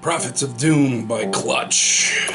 Prophets of Doom by Clutch.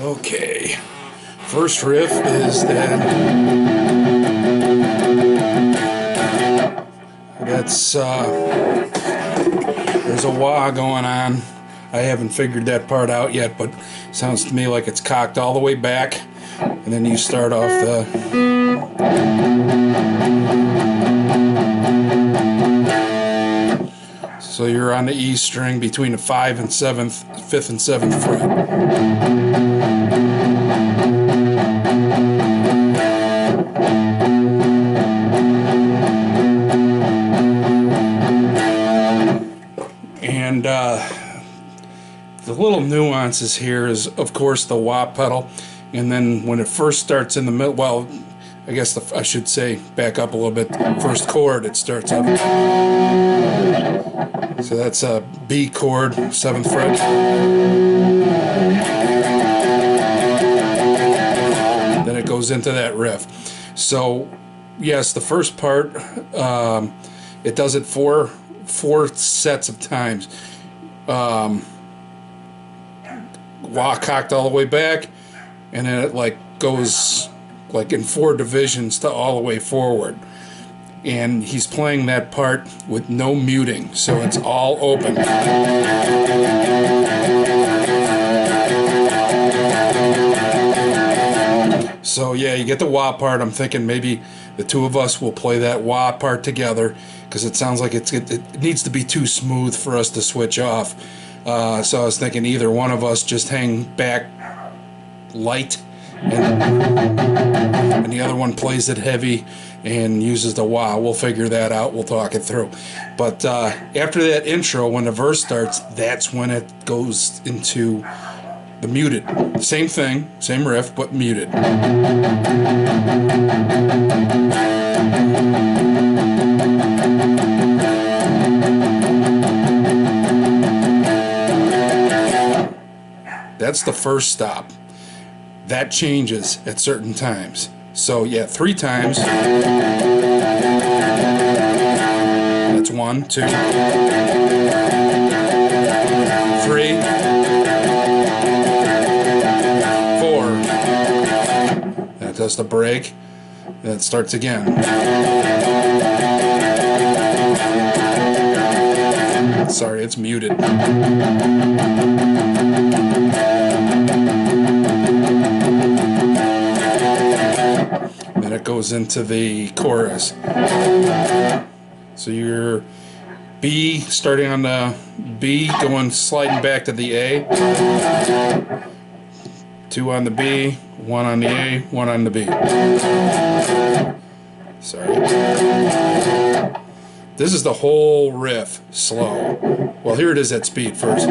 Okay, first riff is that's there's a wah going on. I haven't figured that part out yet, but it sounds to me like it's cocked all the way back, and then you start off the so you're on the E string between the 5th and 7th fret. And the little nuances here is, of course, the wah pedal, and then when it first starts in the middle, well, I guess I should say, back up a little bit, first chord, it starts up. So that's a B chord, 7th fret. Then it goes into that riff. So, yes, the first part, it does it four sets of times. Wah cocked all the way back, and then it like goes like in 4 divisions to all the way forward. And he's playing that part with no muting, so it's all open. So yeah, you get the wah part. I'm thinking maybe the two of us will play that wah part together, because it sounds like it needs to be too smooth for us to switch off. So I was thinking either one of us just hang back light and the other one plays it heavy and uses the wah. We'll figure that out. We'll talk it through. But after that intro, when the verse starts, that's when it goes into the muted. Same thing, same riff, but muted. That's the first stop. That changes at certain times. So yeah, 3 times. That's 1, 2, 3. That does the break. Then it starts again. Sorry, it's muted. Then it goes into the chorus. So you're B, starting on the B, sliding back to the A. 2 on the B, 1 on the A, 1 on the B. Sorry. This is the whole riff, slow. Well, here it is at speed first.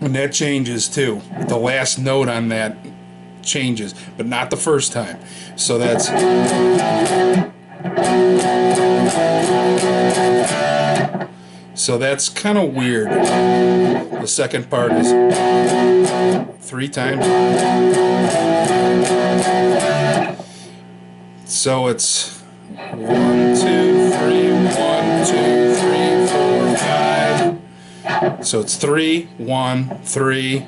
And that changes too. The last note on that changes, but not the first time. So that's kind of weird. The second part is 3 times. So it's 1, 2, 3, 1, 2, 3, 4, 5. So it's 3, 1, 3.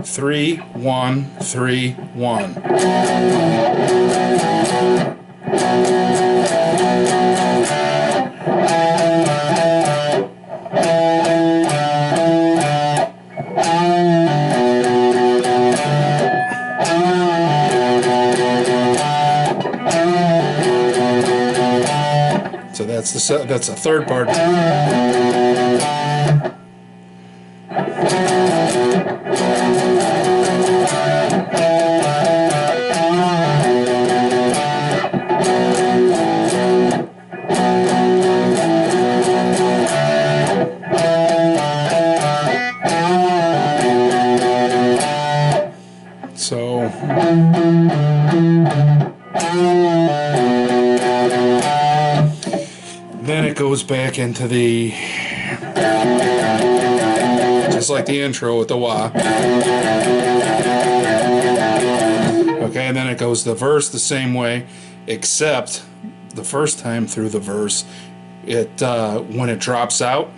3, 1, 3, 1. So that's the third part. So then it goes back into the, just like the intro with the wah. Okay, and then it goes the verse the same way, except the first time through the verse, it when it drops out,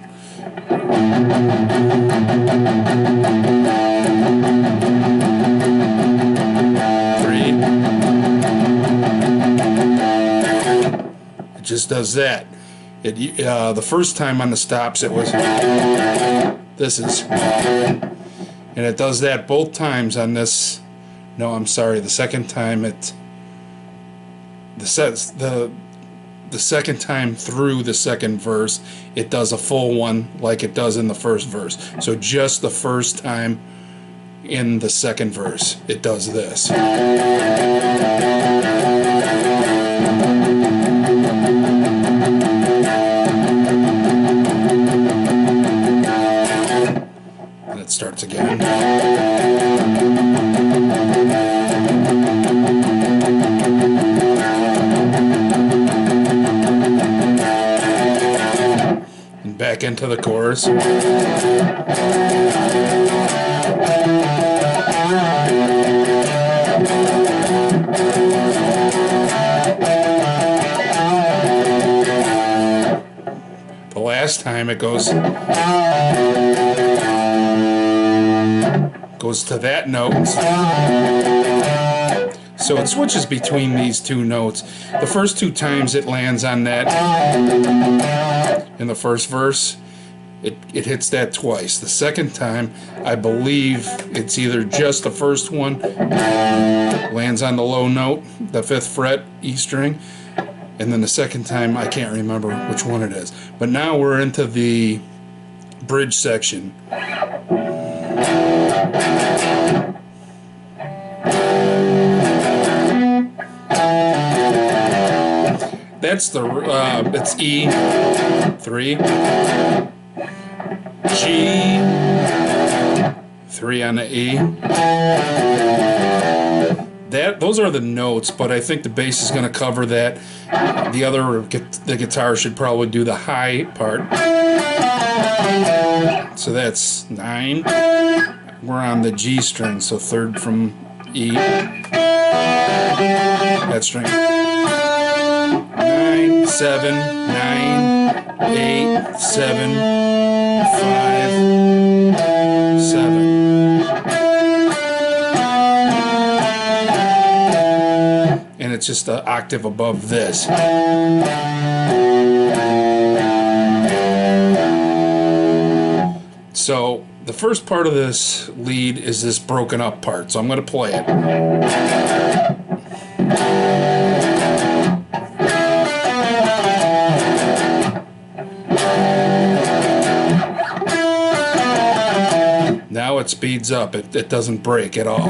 it just does that. The first time on the stops it was this is, and it does that both times on this. No, I'm sorry. The second time the second time through the second verse, it does a full one like it does in the first verse. So just the first time in the second verse, it does this. And it starts again. And back into the chorus. The last time it goes to that note. So it switches between these two notes. The first 2 times it lands on that in the first verse, it hits that twice. The second time, I believe it's either just the first one, lands on the low note, the 5th fret, E string, and then the second time, I can't remember which one it is. But now we're into the bridge section. That's the, it's E, 3, G, 3 on the E. Those are the notes, but I think the bass is going to cover that. The guitar should probably do the high part. So that's 9. We're on the G string, so 3rd from E. That string. 9, 7, 9, 8, 7, 5, 7. And it's just an octave above this. So the first part of this lead is this broken up part, so I'm going to play it. Now it speeds up, it doesn't break at all.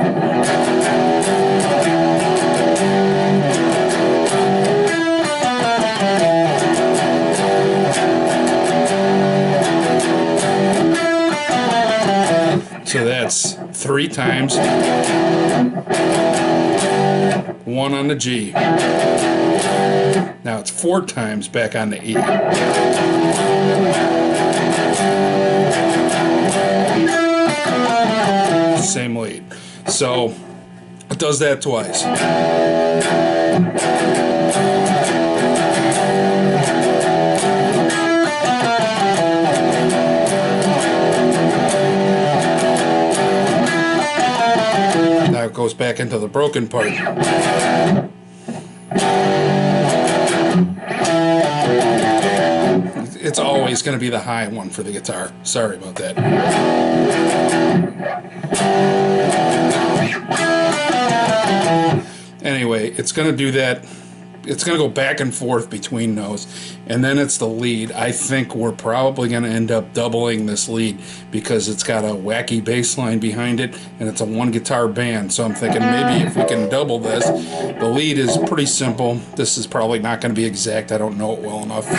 So that's 3 times, 1 on the G. Now it's 4 times back on the E. Same lead. So it does that twice. Now it goes back into the broken part. It's always going to be the high one for the guitar. Sorry about that. Anyway, it's going to do that. It's going to go back and forth between those, and then it's the lead. I think we're probably going to end up doubling this lead because it's got a wacky bass line behind it, and it's a 1 guitar band. So I'm thinking maybe if we can double this. The lead is pretty simple. This is probably not going to be exact. I don't know it well enough.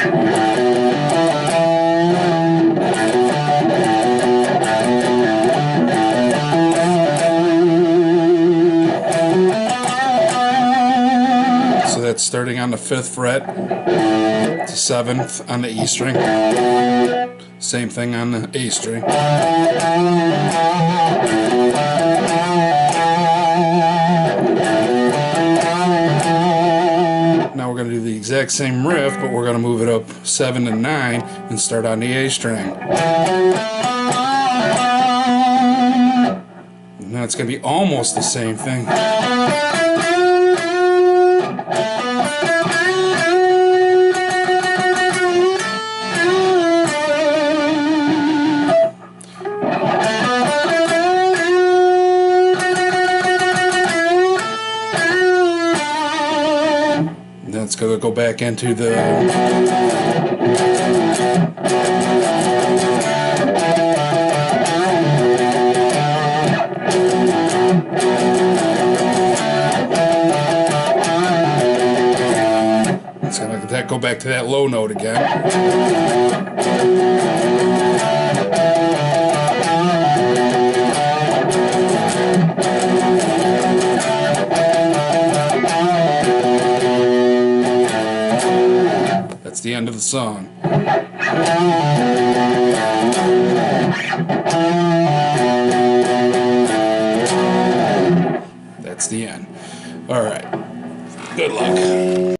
That's starting on the 5th fret, to 7th on the E string, same thing on the A string. Now we're going to do the exact same riff, but we're going to move it up 7 and 9 and start on the A string. Now it's going to be almost the same thing. It's going to go back into the it's going to go back to that low note again. That's the end of the song.